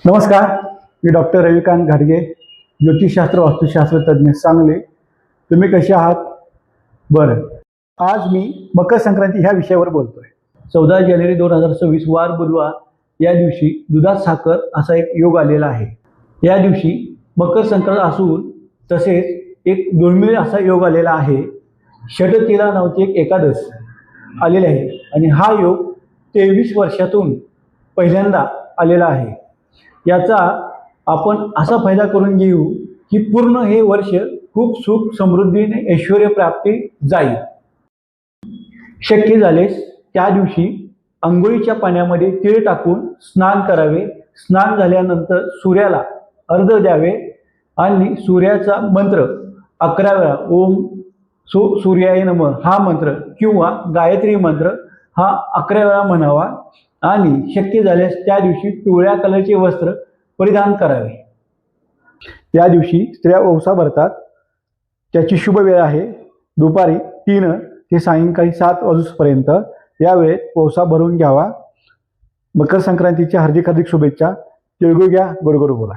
नमस्कार, मी डॉक्टर रविकांत घाडगे, ज्योतिषशास्त्र वास्तुशास्त्र तज्ज्ञ, सांगली. तुम्ही कसे आहात? बरं, आज मी मकर संक्रांती ह्या विषयावर बोलतोय. 14 जानेवारी 2026 वार बुधवार या दिवशी दुधात साखर असा एक योग आलेला आहे. या दिवशी मकर संक्रांत असून तसेच एक दुर्मिळ असा योग आलेला आहे. षटतिला नावाची एक एकादश आलेली आहे आणि हा योग 23 वर्षातून पहिल्यांदा आलेला आहे. याचा आपण असा फायदा करून घेऊ की पूर्ण हे वर्ष खूप सुख समृद्धीने ऐश्वर्य प्राप्ती जाईल. शक्य झालेस त्या दिवशी अंघोळीच्या पाण्यामध्ये तीळ टाकून स्नान करावे. स्नान झाल्यानंतर सूर्याला अर्घ्य द्यावे आणि सूर्याचा मंत्र 11 वेळा ओम सूर्याय नमः हा मंत्र किंवा गायत्री मंत्र हा 11 वेळा म्हणावा आणि शक्य झाल्यास त्या दिवशी पिवळ्या कलरचे वस्त्र परिधान करावे. या दिवशी स्त्रिया ओवसा भरतात. त्याची शुभ वेळ आहे दुपारी 3 ते सायंकाळी 7 वाजेपर्यंत. या वेळेत ओवसा भरून घ्यावा. मकर संक्रांतीच्या हार्दिक शुभेच्छा. तिळगुळ घ्या, गोड गोड बोला.